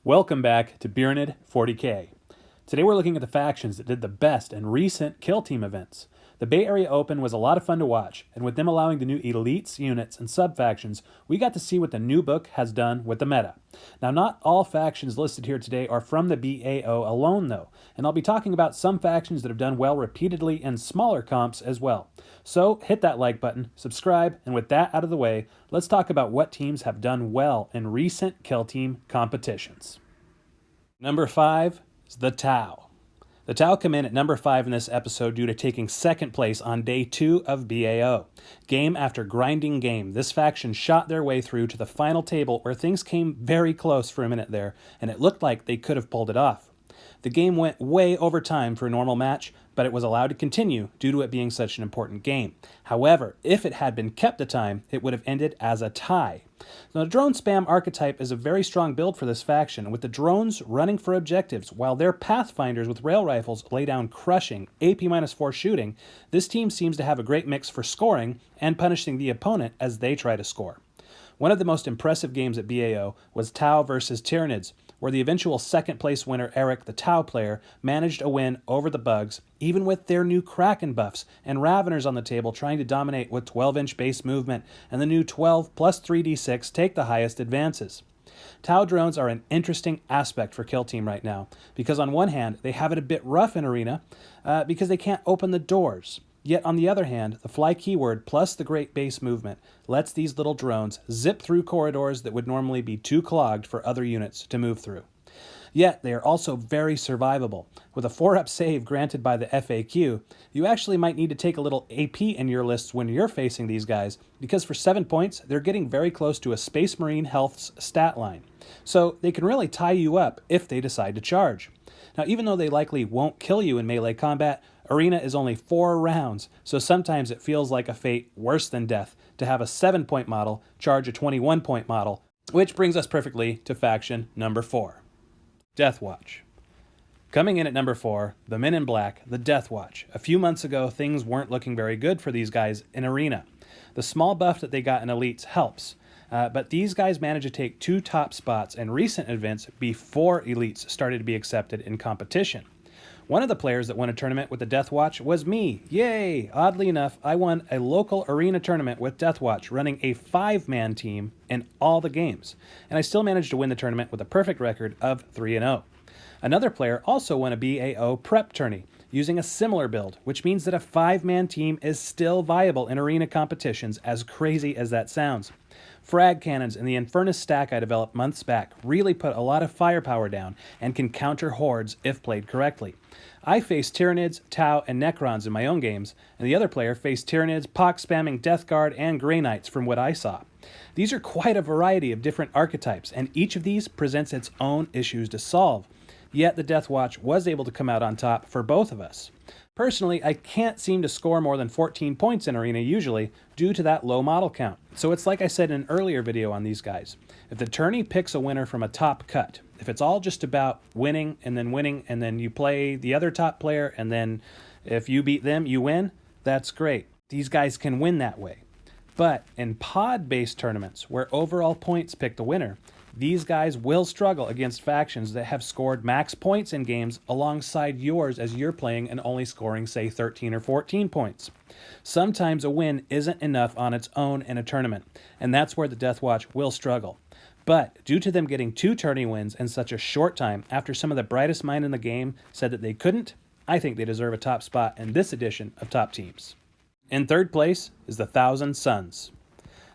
Welcome back to Beernid 40K. Today we're looking at the factions that did the best in recent Kill Team events. The Bay Area Open was a lot of fun to watch, and with them allowing the new elites, units, and sub-factions, we got to see what the new book has done with the meta. Now, not all factions listed here today are from the BAO alone, though, and I'll be talking about some factions that have done well repeatedly in smaller comps as well. So, hit that like button, subscribe, and with that out of the way, let's talk about what teams have done well in recent Kill Team competitions. Number 5 is the Tau. The Tau come in at number 5 in this episode due to taking second place on day 2 of BAO. Game after grinding game, this faction shot their way through to the final table where things came very close for a minute there, and it looked like they could have pulled it off. The game went way over time for a normal match, but it was allowed to continue due to it being such an important game. However, if it had been kept to time, it would have ended as a tie. Now, the drone spam archetype is a very strong build for this faction, with the drones running for objectives, while their pathfinders with rail rifles lay down crushing AP-4 shooting. This team seems to have a great mix for scoring and punishing the opponent as they try to score. One of the most impressive games at BAO was Tau versus Tyranids, where the eventual second-place winner Eric, the Tau player, managed a win over the Bugs, even with their new Kraken buffs and Raveners on the table trying to dominate with 12-inch base movement, and the new 12 plus 3d6 take the highest advances. Tau drones are an interesting aspect for Kill Team right now, because on one hand, they have it a bit rough in Arena, because they can't open the doors. Yet on the other hand, the fly keyword plus the great base movement lets these little drones zip through corridors that would normally be too clogged for other units to move through. Yet they are also very survivable. With a 4-up save granted by the FAQ, you actually might need to take a little AP in your lists when you're facing these guys, because for 7 points, they're getting very close to a Space Marine Health's stat line. So they can really tie you up if they decide to charge. Now, even though they likely won't kill you in melee combat, Arena is only 4 rounds, so sometimes it feels like a fate worse than death to have a 7-point model charge a 21-point model, which brings us perfectly to faction number 4, Deathwatch. Coming in at number 4, the Men in Black, the Deathwatch. A few months ago, things weren't looking very good for these guys in Arena. The small buff that they got in Elites helps, but these guys managed to take 2 top spots in recent events before Elites started to be accepted in competition. One of the players that won a tournament with the Deathwatch was me. Yay! Oddly enough, I won a local arena tournament with Deathwatch, running a 5-man team in all the games. And I still managed to win the tournament with a perfect record of 3-0. Another player also won a BAO prep tourney, using a similar build, which means that a 5-man team is still viable in arena competitions, as crazy as that sounds. Frag cannons and the Infernus stack I developed months back really put a lot of firepower down and can counter hordes if played correctly. I faced Tyranids, Tau, and Necrons in my own games, and the other player faced Tyranids, pox-spamming Death Guard, and Grey Knights from what I saw. These are quite a variety of different archetypes, and each of these presents its own issues to solve. Yet the Deathwatch was able to come out on top for both of us. Personally, I can't seem to score more than 14 points in Arena usually due to that low model count. So it's like I said in an earlier video on these guys. If the tourney picks a winner from a top cut, if it's all just about winning and then you play the other top player and then if you beat them, you win, that's great. These guys can win that way. But in pod-based tournaments where overall points pick the winner, these guys will struggle against factions that have scored max points in games alongside yours as you're playing and only scoring, say, 13 or 14 points. Sometimes a win isn't enough on its own in a tournament, and that's where the Deathwatch will struggle. But due to them getting 2 tourney wins in such a short time after some of the brightest mind in the game said that they couldn't, I think they deserve a top spot in this edition of Top Teams. In third place is the Thousand Suns.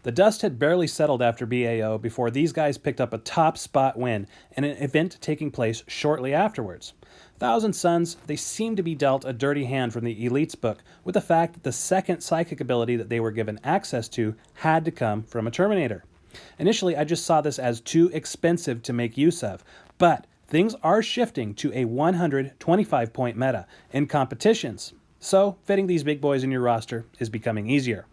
The dust had barely settled after BAO before these guys picked up a top spot win in an event taking place shortly afterwards. Thousand Suns, they seem to be dealt a dirty hand from the Elites book with the fact that the second psychic ability that they were given access to had to come from a Terminator. Initially, I just saw this as too expensive to make use of, but things are shifting to a 125-point meta in competitions, so fitting these big boys in your roster is becoming easier.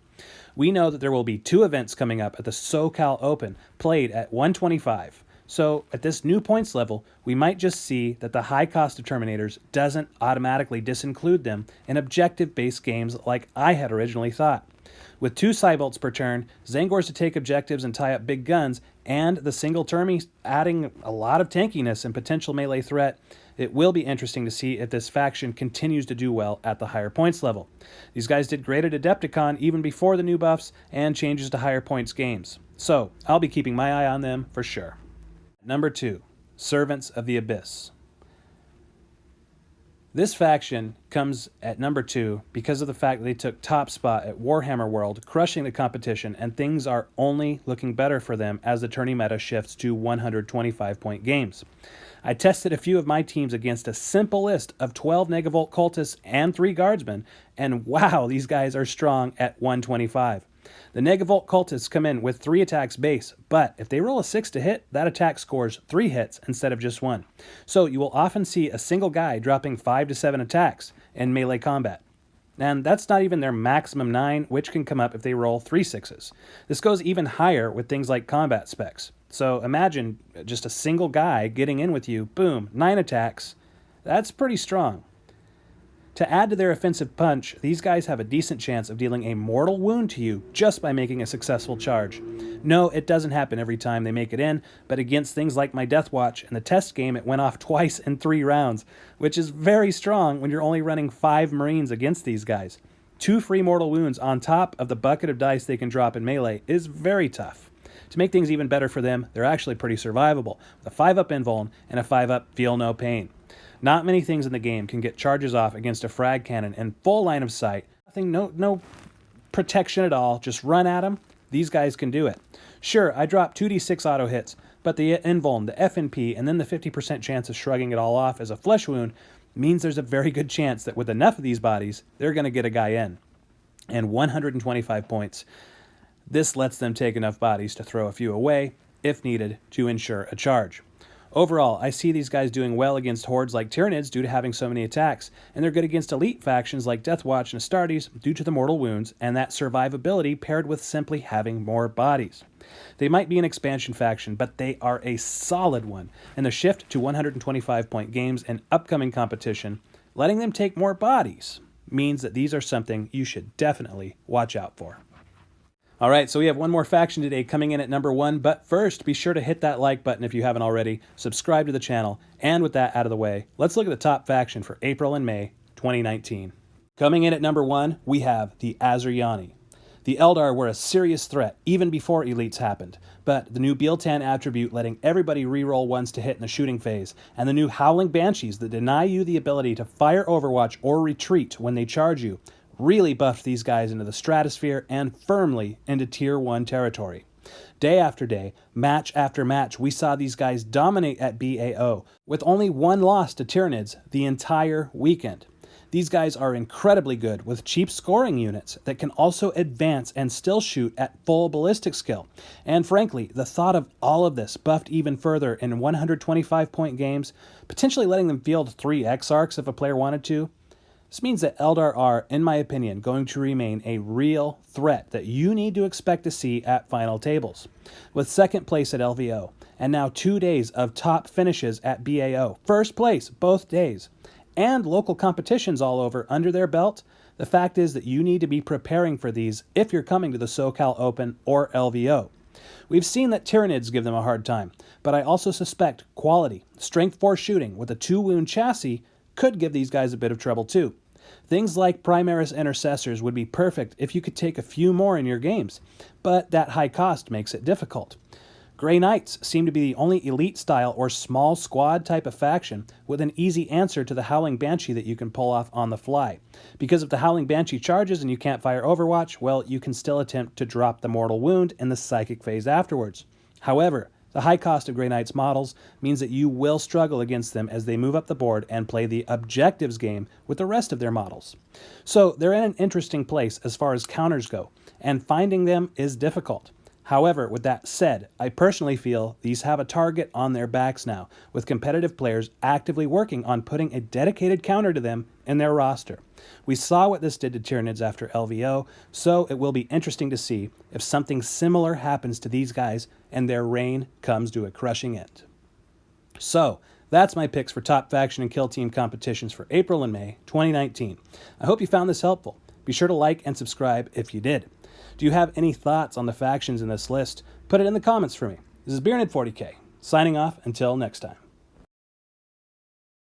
We know that there will be 2 events coming up at the SoCal Open, played at 125. So at this new points level, we might just see that the high cost of Terminators doesn't automatically disinclude them in objective-based games like I had originally thought. With 2 Cybolts per turn, Zangors to take objectives and tie up big guns, and the single Termi adding a lot of tankiness and potential melee threat, it will be interesting to see if this faction continues to do well at the higher points level. These guys did great at Adepticon even before the new buffs and changes to higher points games, so I'll be keeping my eye on them for sure. Number 2, Servants of the Abyss. This faction comes at number 2 because of the fact that they took top spot at Warhammer World, crushing the competition, and things are only looking better for them as the tourney meta shifts to 125-point games. I tested a few of my teams against a simple list of 12 Negavolt cultists and 3 guardsmen, and wow, these guys are strong at 125. The Negavolt cultists come in with 3 attacks base, but if they roll a 6 to hit, that attack scores 3 hits instead of just 1. So you will often see a single guy dropping 5 to 7 attacks in melee combat. And that's not even their maximum 9, which can come up if they roll 3 6s. This goes even higher with things like combat specs. So imagine just a single guy getting in with you, boom, 9 attacks. That's pretty strong. To add to their offensive punch, these guys have a decent chance of dealing a mortal wound to you just by making a successful charge. No, it doesn't happen every time they make it in, but against things like my Deathwatch in the test game, it went off twice in 3 rounds, which is very strong when you're only running 5 Marines against these guys. 2 free mortal wounds on top of the bucket of dice they can drop in melee is very tough. To make things even better for them, they're actually pretty survivable, with a 5-up invuln and a 5-up feel no pain. Not many things in the game can get charges off against a frag cannon in full line of sight. No protection at all, just run at them. These guys can do it. Sure, I dropped 2d6 auto hits, but the invuln, the FNP, and then the 50% chance of shrugging it all off as a flesh wound means there's a very good chance that with enough of these bodies, they're going to get a guy in. And 125 points. This lets them take enough bodies to throw a few away, if needed, to ensure a charge. Overall, I see these guys doing well against hordes like Tyranids due to having so many attacks, and they're good against elite factions like Deathwatch and Astartes due to the mortal wounds and that survivability paired with simply having more bodies. They might be an expansion faction, but they are a solid one, and the shift to 125-point games and upcoming competition, letting them take more bodies, means that these are something you should definitely watch out for. All right, so we have one more faction today coming in at number 1, but first, be sure to hit that like button if you haven't already, subscribe to the channel, and with that out of the way, let's look at the top faction for April and May 2019. Coming in at number 1, we have the Asuryani. The Eldar were a serious threat even before elites happened, but the new Bealtan attribute letting everybody reroll ones to hit in the shooting phase, and the new Howling Banshees that deny you the ability to fire Overwatch or retreat when they charge you, really buffed these guys into the stratosphere and firmly into Tier 1 territory. Day after day, match after match, we saw these guys dominate at BAO, with only 1 loss to Tyranids the entire weekend. These guys are incredibly good with cheap scoring units that can also advance and still shoot at full ballistic skill. And frankly, the thought of all of this buffed even further in 125-point games, potentially letting them field 3 X-Arcs if a player wanted to, this means that Eldar are, in my opinion, going to remain a real threat that you need to expect to see at final tables. With 2nd place at LVO, and now 2 days of top finishes at BAO, 1st place both days, and local competitions all over under their belt, the fact is that you need to be preparing for these if you're coming to the SoCal Open or LVO. We've seen that Tyranids give them a hard time, but I also suspect quality, strength 4 shooting with a 2-wound chassis could give these guys a bit of trouble too. Things like Primaris Intercessors would be perfect if you could take a few more in your games, but that high cost makes it difficult. Grey Knights seem to be the only elite style or small squad type of faction with an easy answer to the Howling Banshee that you can pull off on the fly. Because if the Howling Banshee charges and you can't fire Overwatch, well, you can still attempt to drop the mortal wound in the psychic phase afterwards. However, the high cost of Grey Knights models means that you will struggle against them as they move up the board and play the objectives game with the rest of their models. So they're in an interesting place as far as counters go, and finding them is difficult. However, with that said, I personally feel these have a target on their backs now, with competitive players actively working on putting a dedicated counter to them in their roster. We saw what this did to Tyranids after LVO, so it will be interesting to see if something similar happens to these guys and their reign comes to a crushing end. So, that's my picks for top faction and kill team competitions for April and May 2019. I hope you found this helpful. Be sure to like and subscribe if you did. Do you have any thoughts on the factions in this list? Put it in the comments for me. This is BeerNerd40K, signing off until next time.